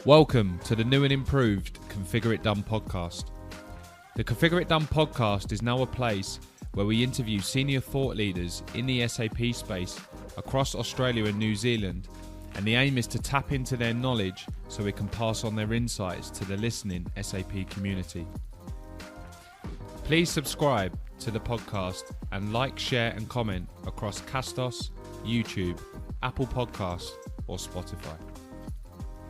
Welcome to the new and improved ConfigureITDone Podcast. The ConfigureITDone Podcast is now a place where we interview senior thought leaders in the SAP space across Australia and New Zealand, and the aim is to tap into their knowledge so we can pass on their insights to the listening SAP community. Please subscribe to the podcast and like, share and comment across Castos, YouTube, Apple Podcasts or Spotify.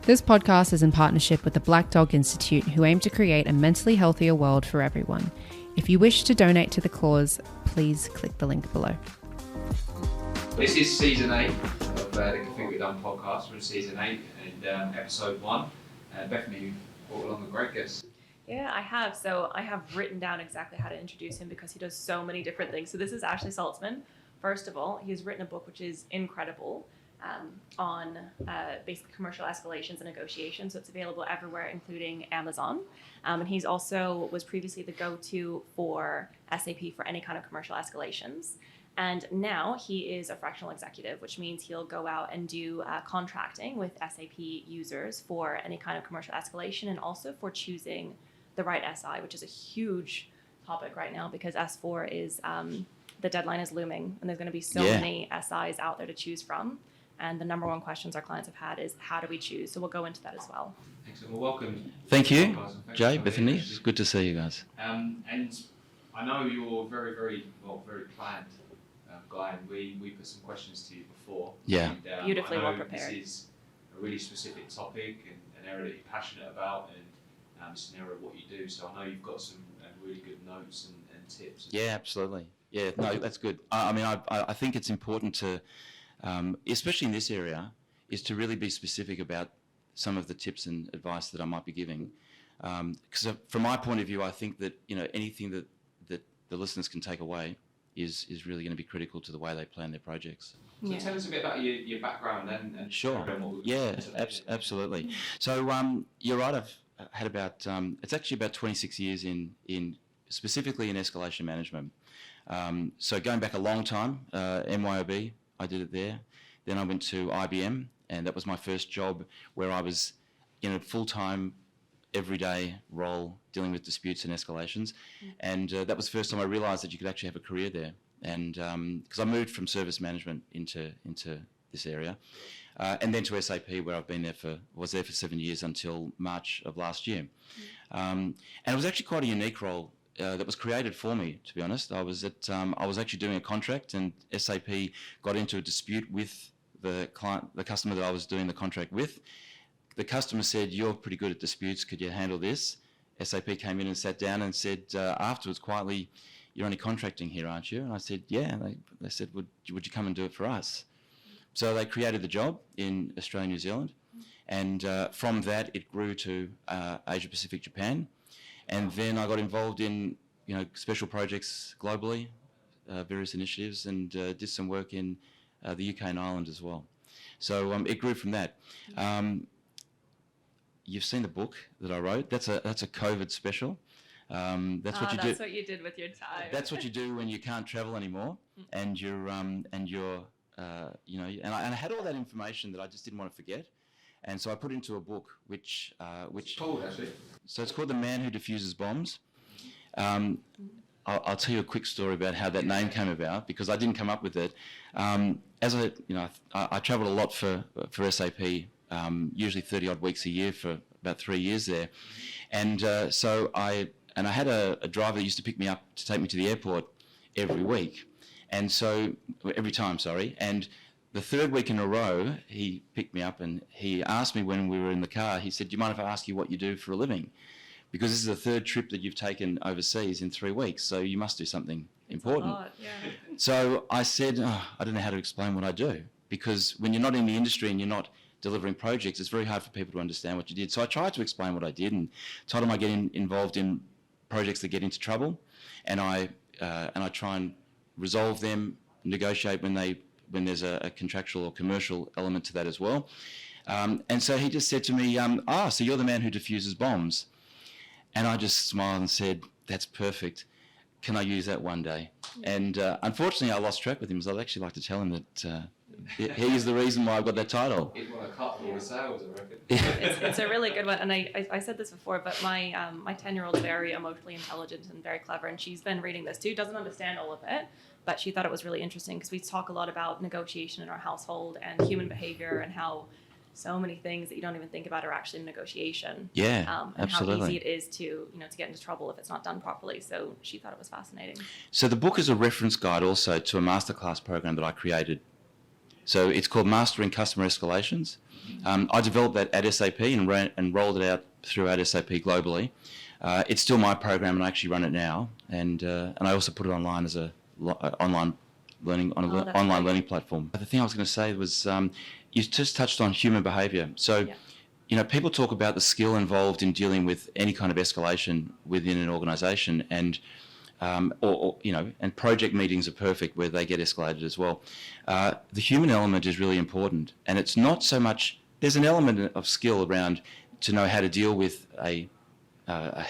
This podcast is in partnership with the Black Dog Institute, who aim to create a mentally healthier world for everyone. If you wish to donate to the cause, please click the link below. This is Season 8 of the ConfigureITDone Podcast. We're in Season 8 and Episode 1. Bethany, you've brought along a great guest. Yeah, I have. So I have written down exactly how to introduce him because he does so many different things. So this is Ashley Saltzman. First of all, he's written a book which is incredible. On basically commercial escalations and negotiations. So it's available everywhere, including Amazon. And he's also was previously the go-to for SAP for any kind of commercial escalations. And now he is a fractional executive, which means he'll go out and do contracting with SAP users for any kind of commercial escalation and also for choosing the right SI, which is a huge topic right now because S4 is, the deadline is looming and there's going to be so many SIs out there to choose from. And the number one questions our clients have had is, how do we choose? So we'll go into that as well. Excellent. Well, welcome. Thank you, Jay, Bethany. It's good to see you guys. And I know you're very planned guy, and we put some questions to you before. Yeah. And, beautifully well prepared. This is a really specific topic and an area that you're passionate about, and it's an area of what you do. So I know you've got some really good notes and tips. Yeah, absolutely. Yeah, no, that's good. I think it's important to, especially in this area, is to really be specific about some of the tips and advice that I might be giving. Because from my point of view, I think that anything that the listeners can take away is really going to be critical to the way they plan their projects. So tell us a bit about your background and sure. Yeah, absolutely. So you're right. I've had about it's actually about 26 years in specifically in escalation management. So going back a long time, MYOB. I did it there. Then I went to IBM, and that was my first job where I was in a full-time, everyday role dealing with disputes and escalations. And that was the first time I realised that you could actually have a career there. And because I moved from service management into this area, and then to SAP, where I've been was there for 7 years until March of last year. And it was actually quite a unique role. That was created for me, to be honest. I was actually doing a contract, and SAP got into a dispute with the customer that I was doing the contract with. The customer said, "You're pretty good at disputes. Could you handle this?" SAP came in and sat down and said afterwards quietly, "You're only contracting here, aren't you?" And I said, "Yeah." And they said, "Would you come and do it for us?" So they created the job in Australia, New Zealand, and from that it grew to Asia Pacific, Japan. And then I got involved in, special projects globally, various initiatives, and did some work in the UK and Ireland as well. So it grew from that. You've seen the book that I wrote. That's a COVID special. That's what you did with your time. That's what you do when you can't travel anymore, and I had all that information that I just didn't want to forget. And so I put it into a book, which it's called, actually. So it's called The Man Who Defuses Bombs. I'll tell you a quick story about how that name came about, because I didn't come up with it. I travelled a lot for SAP, usually 30 odd weeks a year for about 3 years there, and so I had a driver that used to pick me up to take me to the airport every week, and so every time, and the third week in a row, he picked me up and he asked me when we were in the car, he said, "Do you mind if I ask you what you do for a living? Because this is the third trip that you've taken overseas in 3 weeks, so you must do something important." A lot, yeah. So I said, I don't know how to explain what I do, because when you're not in the industry and you're not delivering projects, it's very hard for people to understand what you did. So I tried to explain what I did and told them I get involved in projects that get into trouble, and I try and resolve them, negotiate when there's a contractual or commercial element to that as well. And so he just said to me, so you're the man who defuses bombs. And I just smiled and said, "That's perfect. Can I use that one day?" And unfortunately, I lost track with him, so I'd actually like to tell him He's the reason why I've got that title. He'd want to cut all the sales, I reckon. It's a really good one, and I said this before, but my 10-year-old is very emotionally intelligent and very clever, and she's been reading this too. Doesn't understand all of it, but she thought it was really interesting because we talk a lot about negotiation in our household and human behavior and how so many things that you don't even think about are actually in negotiation. Yeah, and absolutely. how easy it is to get into trouble if it's not done properly. So she thought it was fascinating. So the book is a reference guide also to a masterclass program that I created. So it's called Mastering Customer Escalations. I developed that at SAP and rolled it out throughout SAP globally. It's still my program, and I actually run it now. And I also put it online as online learning on an online learning platform. The thing I was going to say was you just touched on human behaviour. So, people talk about the skill involved in dealing with any kind of escalation within an organisation, and and project meetings are perfect where they get escalated as well. The human element is really important, and it's not so much. There's an element of skill around to know how to deal with a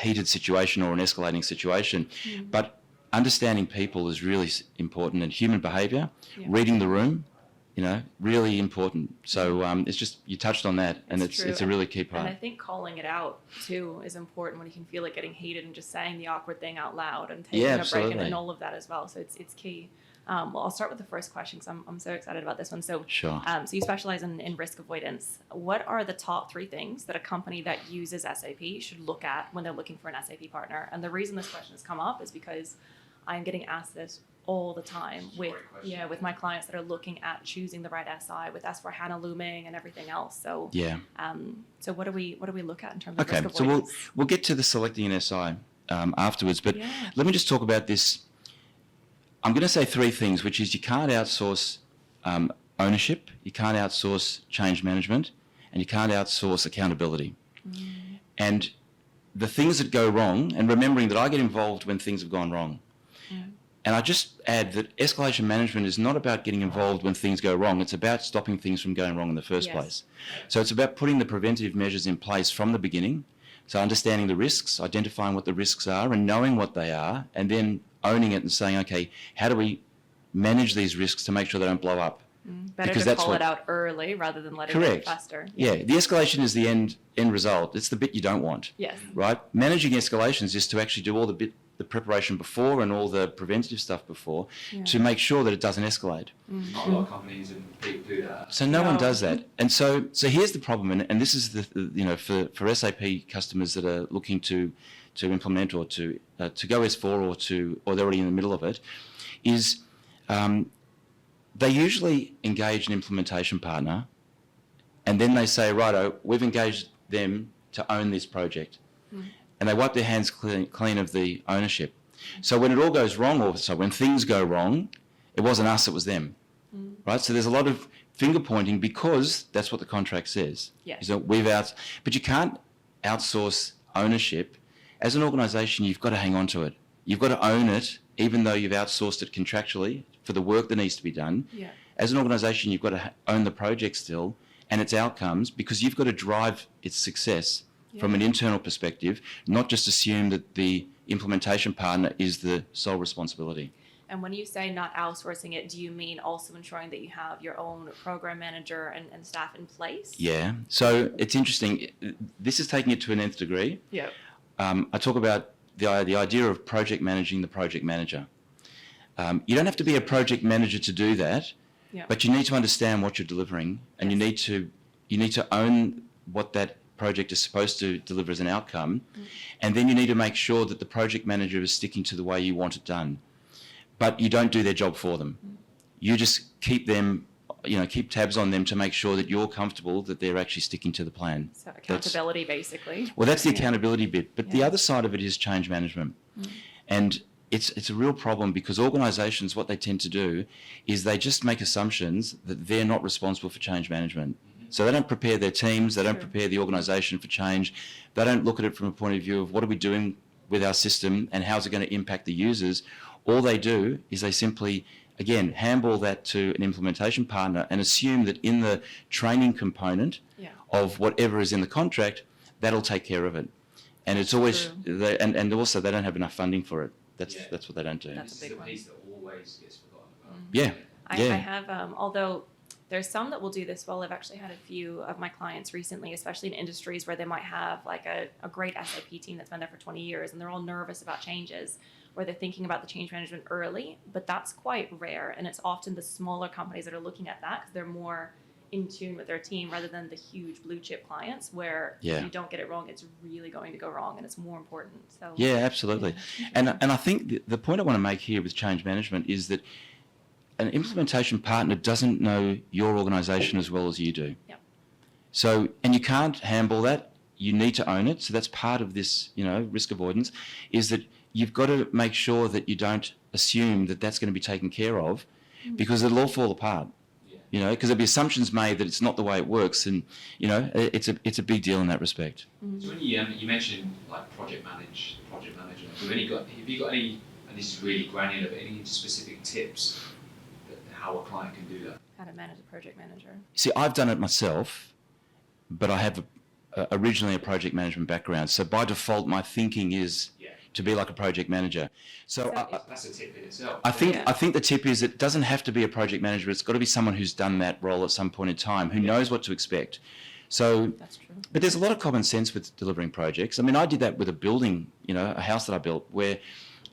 heated situation or an escalating situation, but understanding people is really important, and human behaviour, reading the room, really important. So it's just, you touched on that, and it's a really key part. And I think calling it out too is important when you can feel it getting heated, and just saying the awkward thing out loud and taking a break and all of that as well. So it's key. Well, I'll start with the first question because I'm so excited about this one. So, sure. So you specialize in risk avoidance. What are the top 3 things that a company that uses SAP should look at when they're looking for an SAP partner? And the reason this question has come up is because I'm getting asked this all the time with my clients that are looking at choosing the right SI with S/4HANA looming and everything else. So so what do we look at in terms of risk avoidance? So we'll get to the selecting an SI afterwards, but let me just talk about this. I'm going to say 3 things, which is you can't outsource ownership, you can't outsource change management, and you can't outsource accountability. And the things that go wrong, and remembering that I get involved when things have gone wrong. And I just add that escalation management is not about getting involved when things go wrong. It's about stopping things from going wrong in the first place. So it's about putting the preventive measures in place from the beginning. So understanding the risks, identifying what the risks are and knowing what they are, and then owning it and saying, okay, how do we manage these risks to make sure they don't blow up? Better because to call it out early rather than let it get faster. Yeah, the escalation is the end result. It's the bit you don't want. Yes. Right? Managing escalations is to actually do all the preparation before and all the preventative stuff before to make sure that it doesn't escalate. Not a lot of companies and people do that. So no one does that. And so here's the problem, and this is for SAP customers that are looking to implement or to go S4 or they're already in the middle of it, is they usually engage an implementation partner, and then they say, righto, we've engaged them to own this project. And they wipe their hands clean of the ownership. So when it all goes wrong, when things go wrong, it wasn't us, it was them. Right? So there's a lot of finger pointing because that's what the contract says. Yes. So but you can't outsource ownership. As an organisation, you've got to hang on to it. You've got to own it, even though you've outsourced it contractually for the work that needs to be done. Yeah. As an organisation, you've got to own the project still and its outcomes, because you've got to drive its success from an internal perspective, not just assume that the implementation partner is the sole responsibility. And when you say not outsourcing it, do you mean also ensuring that you have your own program manager and staff in place? Yeah. So it's interesting. This is taking it to an nth degree. Yeah. I talk about the idea of project managing the project manager. You don't have to be a project manager to do that, but you need to understand what you're delivering, and you need to own what that project is supposed to deliver as an outcome, and then you need to make sure that the project manager is sticking to the way you want it done. But you don't do their job for them. You just keep tabs on them to make sure that you're comfortable that they're actually sticking to the plan. So accountability, basically. Well, that's the accountability bit. But the other side of it is change management. And it's a real problem, because organisations, what they tend to do is they just make assumptions that they're not responsible for change management. So they don't prepare their teams, they don't prepare the organisation for change, they don't look at it from a point of view of what are we doing with our system and how's it going to impact the users. All they do is they simply, again, handball that to an implementation partner and assume that in the training component of whatever is in the contract, that'll take care of it. And it's always, and also they don't have enough funding for it. That's what they don't do. That's a big one. Piece that always gets forgotten about. I have, although There's some that will do this well. I've actually had a few of my clients recently, especially in industries where they might have like a great SAP team that's been there for 20 years and they're all nervous about changes, where they're thinking about the change management early, but that's quite rare. And it's often the smaller companies that are looking at that because they're more in tune with their team rather than the huge blue chip clients where if you don't get it wrong, it's really going to go wrong and it's more important. So yeah, absolutely. And I think the point I want to make here with change management is that an implementation partner doesn't know your organisation as well as you do. Yep. So, and you can't handle that. You need to own it. So that's part of this, risk avoidance, is that you've got to make sure that you don't assume that that's going to be taken care of, because it'll all fall apart. Because there'll be assumptions made that it's not the way it works, and it's a big deal in that respect. So when you mentioned like project manager, have you got any? And this is really granular, but any specific tips that how a client can do that? How to manage a project manager. See, I've done it myself, but I have originally a project management background, so by default my thinking is to be like a project manager. So that's a tip in itself. I think the tip is it doesn't have to be a project manager. It's got to be someone who's done that role at some point in time, who knows what to expect. So, that's true. But there's a lot of common sense with delivering projects. I mean, I did that with a building, a house that I built where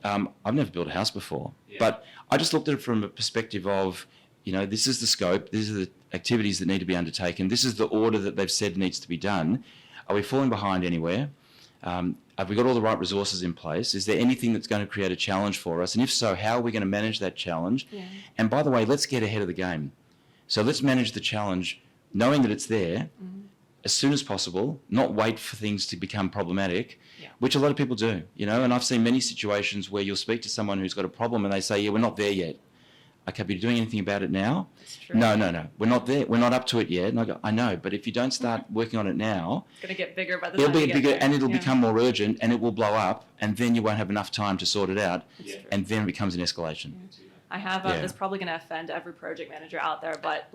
I've never built a house before, but I just looked at it from a perspective of, this is the scope, these are the activities that need to be undertaken, this is the order that they've said needs to be done. Are we falling behind anywhere? Have we got all the right resources in place? Is there anything that's going to create a challenge for us? And if so, how are we going to manage that challenge? Yeah. And by the way, let's get ahead of the game. So let's manage the challenge knowing that it's there as soon as possible, not wait for things to become problematic, which a lot of people do, and I've seen many situations where you'll speak to someone who's got a problem and they say, we're not there yet. Okay, but you're doing anything about it now? That's true. No, we're not there. We're not up to it yet. And I go, I know, but if you don't start working on it now, it's going to get bigger by the time you get there. And it'll become more urgent and it will blow up, and then you won't have enough time to sort it out, and then it becomes an escalation. I have, this probably going to offend every project manager out there, but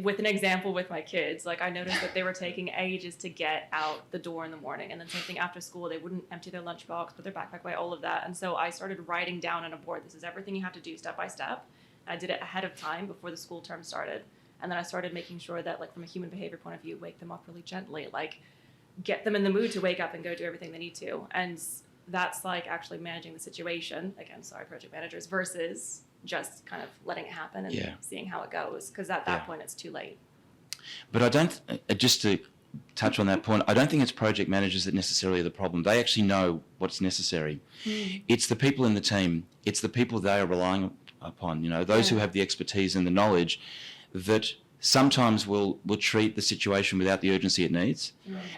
with an example with my kids, I noticed that they were taking ages to get out the door in the morning, and then same thing after school, they wouldn't empty their lunchbox, put their backpack away, all of that. And so I started writing down on a board, this is everything you have to do step by step. I did it ahead of time before the school term started. And then I started making sure that from a human behavior point of view, wake them up really gently, get them in the mood to wake up and go do everything they need to. And that's actually managing the situation. Again, sorry, project managers, versus just kind of letting it happen and seeing how it goes, because at that point it's too late. But I don't, just to touch on that point, I don't think it's project managers that necessarily are the problem. They actually know what's necessary. It's the people in the team. It's the people they are relying upon, those who have the expertise and the knowledge that sometimes will treat the situation without the urgency it needs.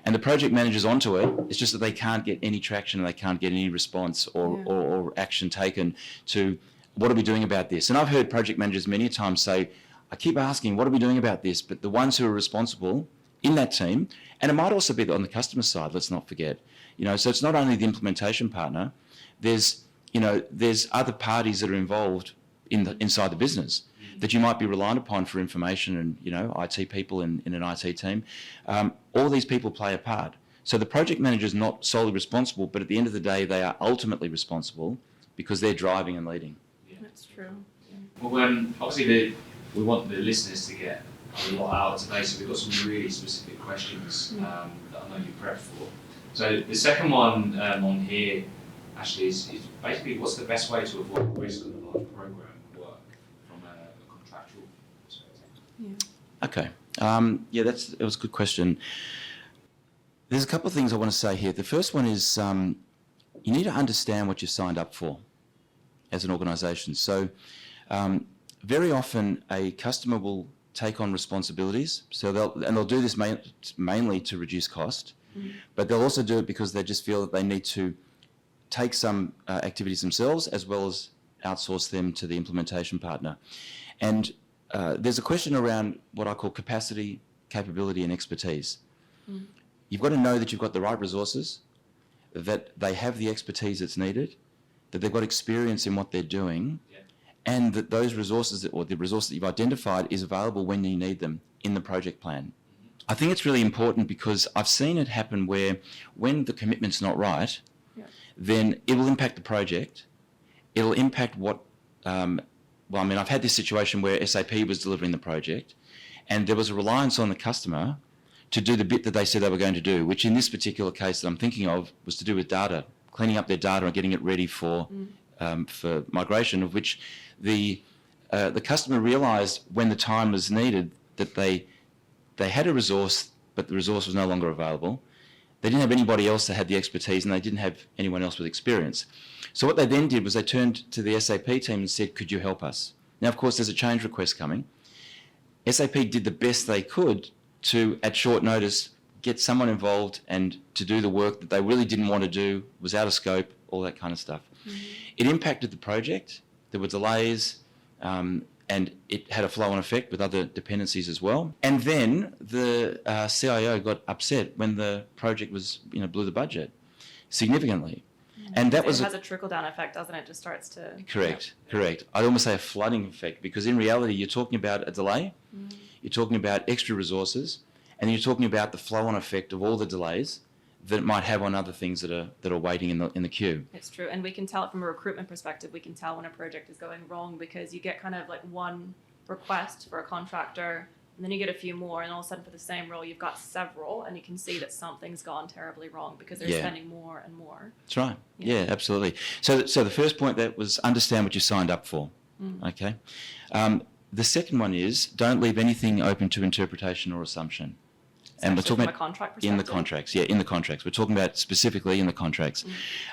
And the project manager's onto it. It's just that they can't get any traction and they can't get any response or action taken to, what are we doing about this? And I've heard project managers many times say, I keep asking, what are we doing about this? But the ones who are responsible in that team, and it might also be on the customer side, let's not forget, so it's not only the implementation partner, there's other parties that are involved inside the business that you might be reliant upon for information, and, IT people in an IT team. All these people play a part. So the project manager is not solely responsible, but at the end of the day, they are ultimately responsible because they're driving and leading. That's true. Well, obviously we want the listeners to get a lot out of today, so we've got some really specific questions that I know you prepped for. So the second one on here, Ashley, is basically what's the best way to avoid risk on a large program work from a contractual perspective? Okay. It was a good question. There's a couple of things I want to say here. The first one is you need to understand what you've signed up for as an organisation. So very often a customer will take on responsibilities, so they'll do this mainly to reduce cost, but they'll also do it because they just feel that they need to take some activities themselves as well as outsource them to the implementation partner. And there's a question around what I call capacity, capability and expertise. You've got to know that you've got the right resources, that they have the expertise that's needed, that they've got experience in what they're doing, and that those resources, or the resource that you've identified, is available when you need them in the project plan. I think it's really important because I've seen it happen where when the commitment's not right, then it will impact the project, it'll impact what I've had this situation where SAP was delivering the project and there was a reliance on the customer to do the bit that they said they were going to do, which in this particular case that I'm thinking of was to do with data, cleaning up their data and getting it ready for migration, of which the customer realised when the time was needed that they had a resource, but the resource was no longer available. They didn't have anybody else that had the expertise and they didn't have anyone else with experience. So what they then did was they turned to the SAP team and said, could you help us? Now, of course, there's a change request coming. SAP did the best they could to, at short notice, get someone involved and to do the work that they really didn't want to do, was out of scope, all that kind of stuff. Mm-hmm. It impacted the project. There were delays, and it had a flow-on effect with other dependencies as well. And then the CIO got upset when the project was, blew the budget significantly. And that was it has a trickle-down effect, doesn't it? It just starts to... Correct. I'd almost say a flooding effect, because in reality you're talking about a delay, you're talking about extra resources, and you're talking about the flow-on effect of all the delays that it might have on other things that are waiting in the queue. It's true, and we can tell it from a recruitment perspective. We can tell when a project is going wrong because you get kind of like one request for a contractor, and then you get a few more, and all of a sudden for the same role you've got several, and you can see that something's gone terribly wrong because they're spending more and more. That's right. Yeah, absolutely. So the first point that was understand what you signed up for. Okay. The second one is don't leave anything open to interpretation or assumption. And we're talking about contract perspective? In the contracts. Yeah, in the contracts. We're talking about specifically in the contracts.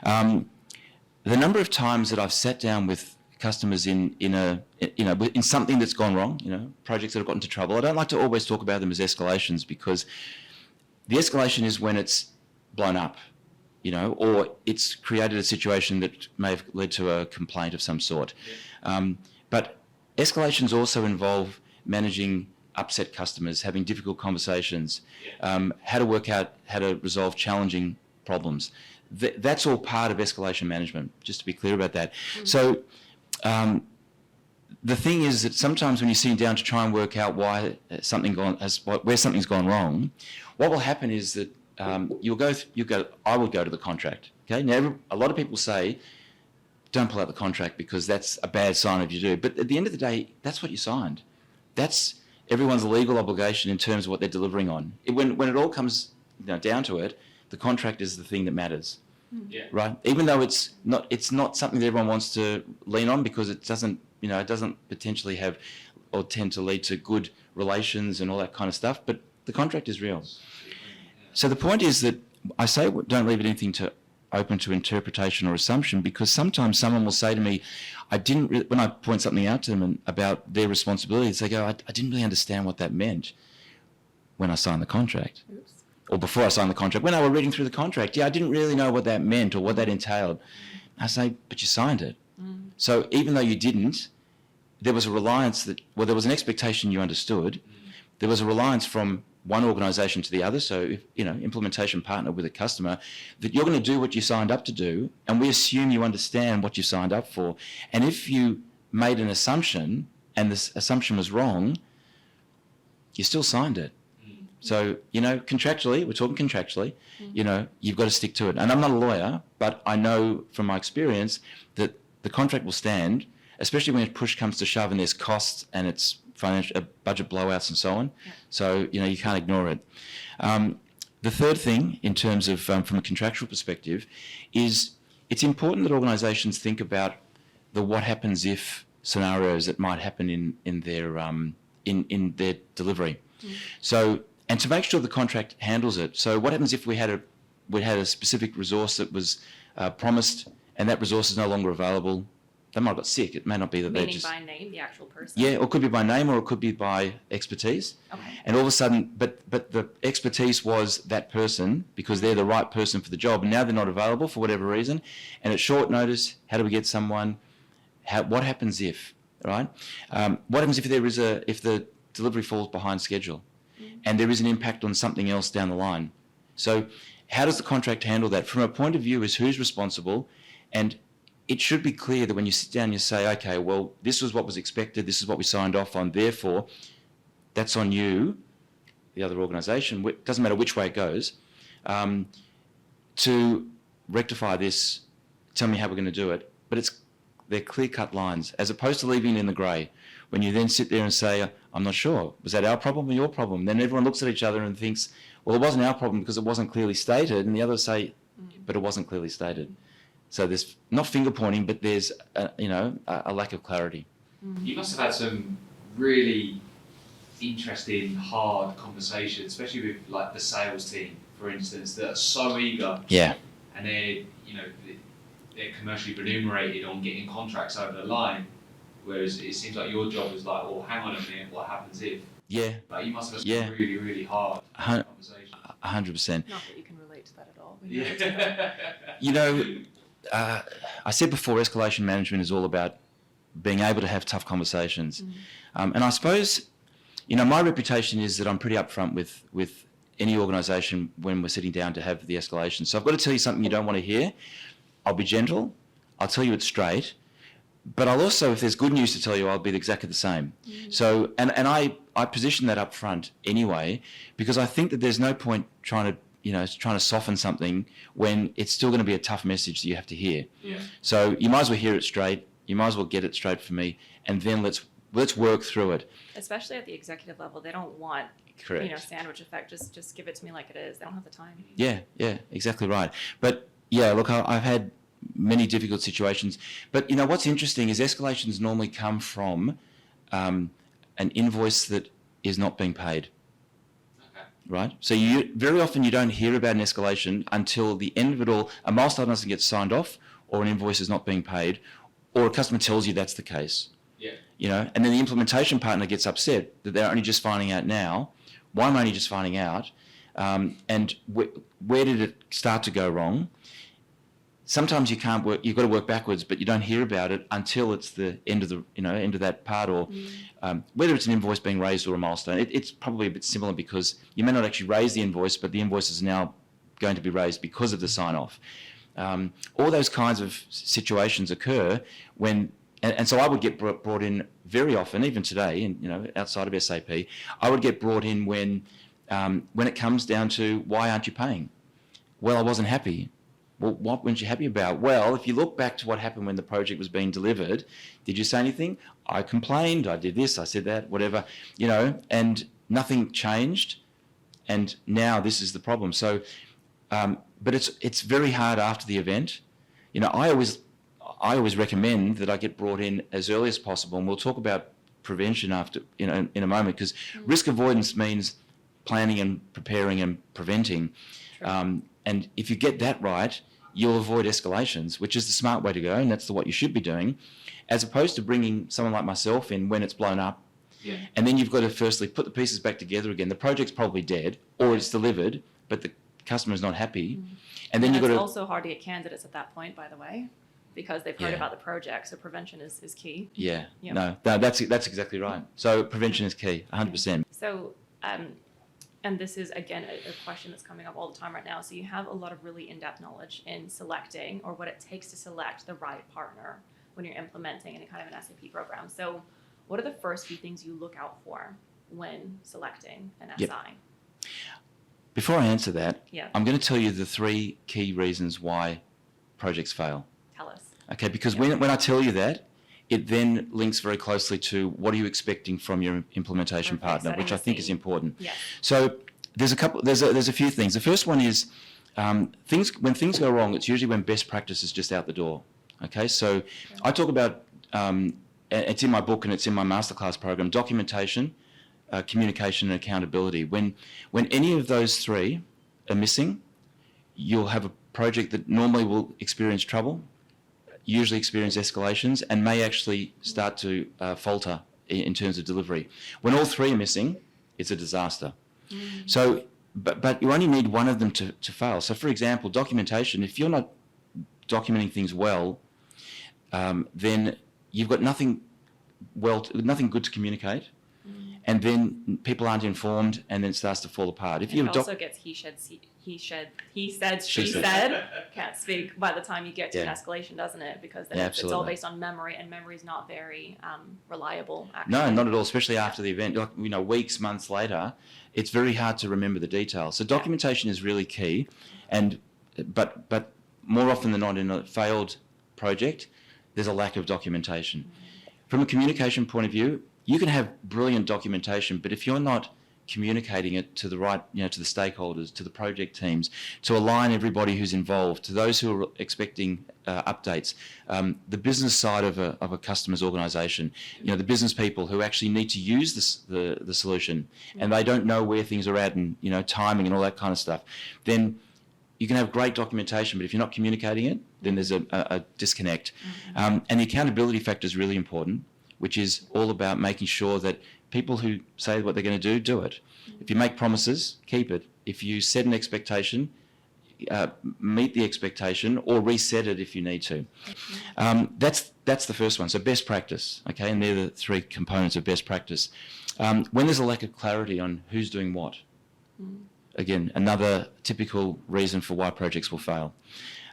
The number of times that I've sat down with customers in something that's gone wrong, projects that have got into trouble. I don't like to always talk about them as escalations, because the escalation is when it's blown up, or it's created a situation that may have led to a complaint of some sort. But escalations also involve managing upset customers, having difficult conversations, how to work out how to resolve challenging problems. That's all part of escalation management, just to be clear about that. So the thing is that sometimes when you're sitting down to try and work out where something's gone wrong, what will happen is that I will go to the contract. Okay. Now a lot of people say, don't pull out the contract because that's a bad sign if you do. But at the end of the day, that's what you signed. That's everyone's legal obligation in terms of what they're delivering on. When it all comes down to it, the contract is the thing that matters, right? Even though it's not something that everyone wants to lean on, because it doesn't potentially have or tend to lead to good relations and all that kind of stuff. But the contract is real. So the point is that I say don't leave anything open to interpretation or assumption, because sometimes someone will say to me, when I point something out to them about their responsibilities, they go, I didn't really understand what that meant when I signed the contract. Oops. Or before I signed the contract. When I were reading through the contract, I didn't really know what that meant or what that entailed. I say, but you signed it. So even though you didn't, there was a reliance there was an expectation you understood. There was a reliance from one organisation to the other, so if, implementation partner with a customer, that you're going to do what you signed up to do, and we assume you understand what you signed up for. And if you made an assumption and this assumption was wrong, you still signed it. So, contractually, we're talking contractually, you've got to stick to it. And I'm not a lawyer, but I know from my experience that the contract will stand, especially when push comes to shove and there's costs and it's financial budget blowouts and so on. So, you can't ignore it. The third thing, in terms of from a contractual perspective, is it's important that organisations think about the what happens if scenarios that might happen in their delivery. So, and to make sure the contract handles it. So, what happens if we had a specific resource that was promised and that resource is no longer available? They might have got sick. It may not be that they just... Meaning by name, the actual person? Yeah, or it could be by name, or it could be by expertise. Okay. And all of a sudden, but the expertise was that person because they're the right person for the job, and now they're not available for whatever reason. And at short notice, how do we get someone? What happens if, right? What happens if if the delivery falls behind schedule, and there is an impact on something else down the line? So, how does the contract handle that? From a point of view is who's responsible, and it should be clear that when you sit down and you say, okay, well, this was what was expected, this is what we signed off on, therefore, that's on you, the other organisation, it doesn't matter which way it goes, to rectify this, tell me how we're going to do it. But they're clear-cut lines, as opposed to leaving it in the grey. When you then sit there and say, I'm not sure, was that our problem or your problem? Then everyone looks at each other and thinks, well, it wasn't our problem because it wasn't clearly stated, and the others say, but it wasn't clearly stated. So there's not finger-pointing, but there's, a lack of clarity. You must have had some really interesting, hard conversations, especially with like the sales team, for instance, that are so eager. Yeah. And they're commercially remunerated on getting contracts over the line, whereas it seems like your job is like, well, hang on a minute, what happens if? Yeah. Like you must have had some really, really hard conversations. 100%. Not that you can relate to that at all. Yeah. I said before, escalation management is all about being able to have tough conversations. And I suppose, my reputation is that I'm pretty upfront with any organisation when we're sitting down to have the escalation. So I've got to tell you something you don't want to hear. I'll be gentle. I'll tell you it straight. But I'll also, if there's good news to tell you, I'll be exactly the same. So, and I position that up front anyway, because I think that there's no point trying to soften something when it's still going to be a tough message that you have to hear. Yeah. So you might as well hear it straight. You might as well get it straight for me, and then let's work through it. Especially at the executive level, they don't want, correct, sandwich effect. Just give it to me like it is. They don't have the time. Yeah, exactly right. But yeah, look, I've had many difficult situations. But what's interesting is escalations normally come from an invoice that is not being paid. Okay. Right? So very often you don't hear about an escalation until the end of it all. A milestone doesn't get signed off, or an invoice is not being paid, or a customer tells you that's the case. Yeah. And then the implementation partner gets upset that they're only just finding out now. Why am I only just finding out? And where did it start to go wrong? Sometimes you can't work. You've got to work backwards, but you don't hear about it until it's the end of the end of that part, or whether it's an invoice being raised or a milestone. It's probably a bit similar, because you may not actually raise the invoice, but the invoice is now going to be raised because of the sign-off. All those kinds of situations occur when, and so I would get brought in very often, even today, and outside of SAP, I would get brought in when it comes down to, why aren't you paying? Well, I wasn't happy. Well, what weren't you happy about? Well, if you look back to what happened when the project was being delivered, did you say anything? I complained, I did this, I said that, whatever, and nothing changed, and now this is the problem. So, but it's very hard after the event. I always recommend that I get brought in as early as possible, and we'll talk about prevention after, in a moment, because risk avoidance means planning and preparing and preventing. And if you get that right, you'll avoid escalations, which is the smart way to go, and that's what you should be doing, as opposed to bringing someone like myself in when it's blown up. Yeah. And then you've got to firstly put the pieces back together again. The project's probably dead, or it's delivered, but the customer's not happy. And then you've got to... It's also hard to get candidates at that point, by the way, because they've heard about the project, so prevention is key. Yeah. Yep. No, that's exactly right. So prevention is key, 100%. So, and this is, again, a question that's coming up all the time right now. So you have a lot of really in-depth knowledge in selecting, or what it takes to select the right partner when you're implementing any kind of an SAP program. So what are the first few things you look out for when selecting an SI? Before I answer that, Yeah. I'm going to tell you the 3 key reasons why projects fail. Tell us. Okay, because when I tell you that, it then links very closely to what are you expecting from your implementation partner, which I think is important. Yeah. So there's a few things. The first one is when things go wrong, it's usually when best practice is just out the door. Okay, so I talk about it's in my book and it's in my masterclass program: documentation, communication, and accountability. When any of those 3 are missing, you'll have a project that normally will experience trouble, usually experience escalations, and may actually start to falter in terms of delivery. When all 3 are missing, it's a disaster. So, but you only need one of them to fail. So, for example, documentation, if you're not documenting things well, then you've got nothing good to communicate, and then people aren't informed, and then it starts to fall apart. It also gets he said, she said, can't speak by the time you get to an escalation, doesn't it? Because then it's all based on memory, and memory's not very reliable, actually. No, not at all, especially after the event. Like, weeks, months later, it's very hard to remember the details. So documentation is really key, but more often than not in a failed project, there's a lack of documentation. From a communication point of view, you can have brilliant documentation, but if you're not communicating it to the right, to the stakeholders, to the project teams, to align everybody who's involved, to those who are expecting updates, the business side of a customer's organisation, the business people who actually need to use the solution, and they don't know where things are at, and timing and all that kind of stuff, then you can have great documentation, but if you're not communicating it, then there's a disconnect. And the accountability factor is really important, which is all about making sure that people who say what they're going to do it. If you make promises, keep it. If you set an expectation, meet the expectation or reset it if you need to. That's the first one. So best practice, okay? And they're the three components of best practice. When there's a lack of clarity on who's doing what, again, another typical reason for why projects will fail.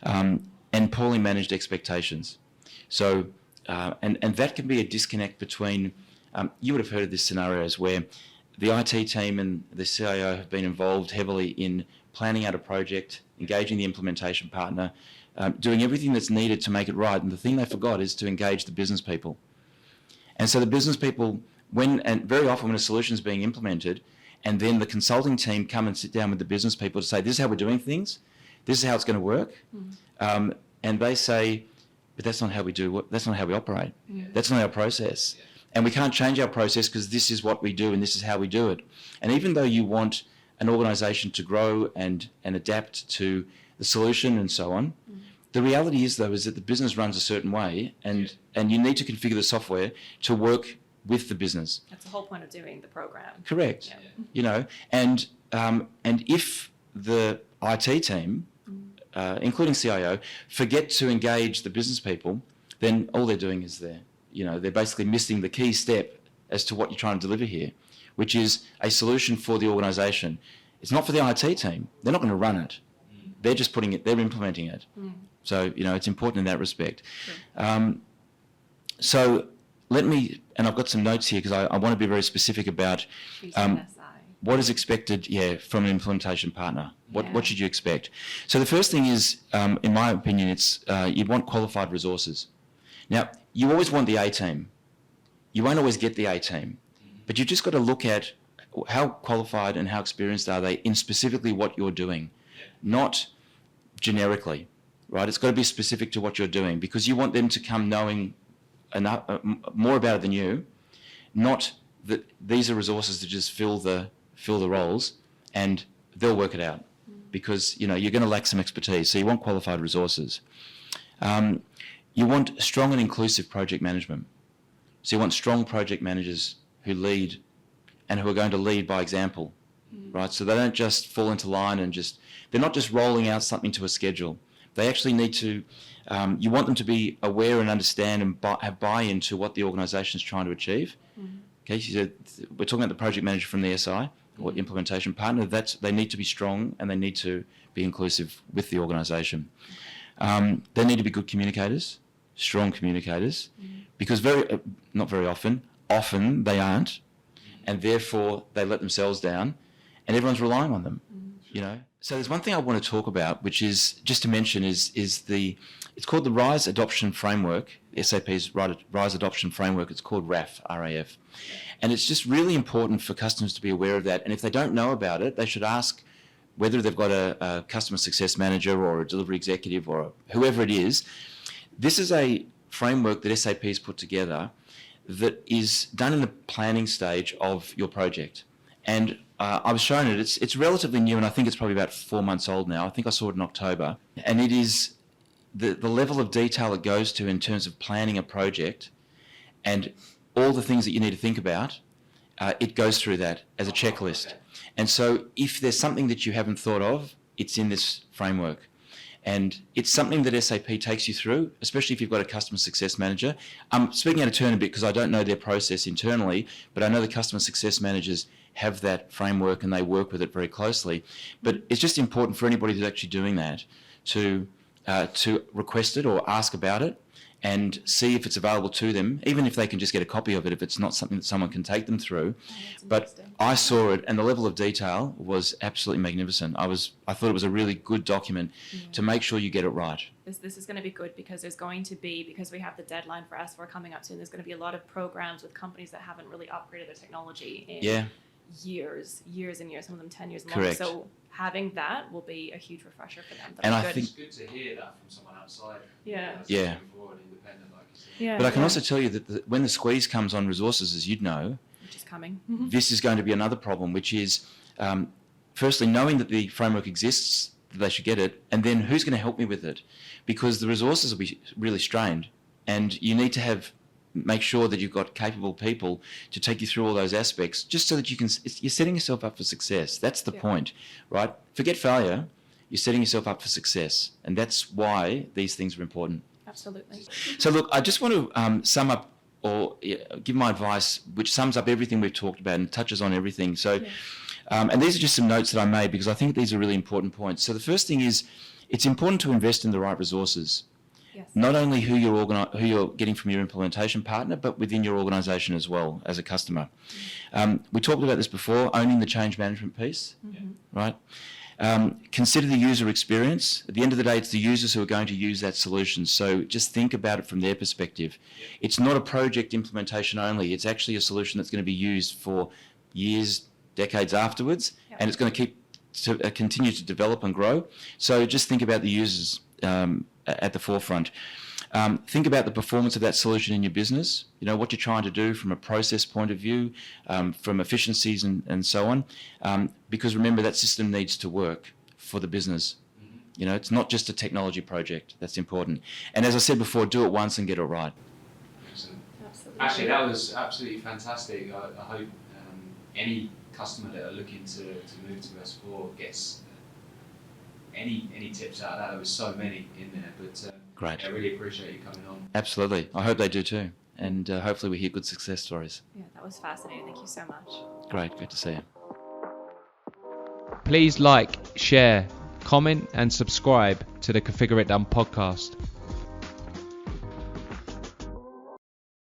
And poorly managed expectations. So, and that can be a disconnect between, you would have heard of these scenarios where the IT team and the CIO have been involved heavily in planning out a project, engaging the implementation partner, doing everything that's needed to make it right. And the thing they forgot is to engage the business people. And so the business people, and very often when a solution is being implemented, and then the consulting team come and sit down with the business people to say, this is how we're doing things, this is how it's going to work. And they say, but that's not how we do, that's not how we operate. Yeah. That's not our process. Yeah. And we can't change our process because this is what we do and this is how we do it. And even though you want an organisation to grow and adapt to the solution and so on, the reality is, though, is that the business runs a certain way, and you need to configure the software to work with the business. That's the whole point of doing the program. Correct. Yeah. And if the IT team, including CIO, forget to engage the business people, then all they're doing is they're basically missing the key step as to what you're trying to deliver here, which is a solution for the organisation. It's not for the IT team. They're not going to run it. They're just they're implementing it. So, it's important in that respect. Sure. So let me, and I've got some notes here because I want to be very specific about what is expected, from an implementation partner. What should you expect? So the first thing is, in my opinion, it's you want qualified resources. Now, you always want the A team. You won't always get the A team, but you've just got to look at how qualified and how experienced are they in specifically what you're doing, not generically, right? It's got to be specific to what you're doing because you want them to come knowing enough, more about it than you, not that these are resources to just fill the roles and they'll work it out because, you're going to lack some expertise. So you want qualified resources. You want strong and inclusive project management. So you want strong project managers who lead and who are going to lead by example, right? So they don't just fall into line and they're not just rolling out something to a schedule. They actually need to, you want them to be aware and understand and have buy-in to what the organisation is trying to achieve. Okay, so we're talking about the project manager from the SI or implementation partner. They need to be strong and they need to be inclusive with the organisation. They need to be good communicators, strong communicators, because not very often they aren't, and therefore they let themselves down, and everyone's relying on them. So there's one thing I want to talk about, which is just to mention it's called the RISE Adoption Framework, SAP's RISE Adoption Framework. It's called RAF, R-A-F, and it's just really important for customers to be aware of that. And if they don't know about it, they should ask whether they've got a customer success manager or a delivery executive or whoever it is. This is a framework that SAP has put together that is done in the planning stage of your project. And I was shown it. It's relatively new, and I think it's probably about 4 months old now. I think I saw it in October. And it is the level of detail it goes to in terms of planning a project and all the things that you need to think about, it goes through that as a checklist. Okay. And so if there's something that you haven't thought of, it's in this framework. And it's something that SAP takes you through, especially if you've got a customer success manager. I'm speaking out of turn a bit because I don't know their process internally, but I know the customer success managers have that framework and they work with it very closely. But it's just important for anybody who's actually doing that to request it or ask about it and see if it's available to them, even if they can just get a copy of it, if it's not something that someone can take them through. But I saw it, and the level of detail was absolutely magnificent. I thought it was a really good document to make sure you get it right. This is going to be good because there's going to be, because we have the deadline for S4 coming up soon, there's going to be a lot of programs with companies that haven't really upgraded their technology in years and years, some of them 10 years long. Correct. So having that will be a huge refresher for them. And I think it's good to hear that from someone outside. Yeah. Forward, independent, like you said. Yeah. But I can also tell you that when the squeeze comes on resources, as you'd know, which is coming, this is going to be another problem, which is firstly knowing that the framework exists, that they should get it, and then who's going to help me with it, because the resources will be really strained, and you need to make sure that you've got capable people to take you through all those aspects, just so that you're setting yourself up for success. That's the point, right? Forget failure. You're setting yourself up for success, and that's why these things are important. Absolutely. So look, I just want to sum up or give my advice, which sums up everything we've talked about and touches on everything. So, and these are just some notes that I made because I think these are really important points. So the first thing is, it's important to invest in the right resources. Yes. Not only who you're getting from your implementation partner, but within your organisation as well as a customer. We talked about this before, owning the change management piece, right? Consider the user experience. At the end of the day, it's the users who are going to use that solution. So just think about it from their perspective. It's not a project implementation only. It's actually a solution that's going to be used for years, decades afterwards, and it's going to continue to develop and grow. So just think about the users at the forefront. Think about the performance of that solution in your business, what you're trying to do from a process point of view, from efficiencies and so on, because remember that system needs to work for the business. It's not just a technology project. That's important. And as I said before, do it once and get it right. Excellent. Absolutely. Actually, that was absolutely fantastic. I hope any customer that are looking to move to S4 gets any tips out of that. There was so many in there, but Great. I really appreciate you coming on. Absolutely. I hope they do too. And hopefully we hear good success stories. Yeah, that was fascinating. Thank you so much. Great. Good to see you. Please like, share, comment and subscribe to the ConfigureITDone podcast.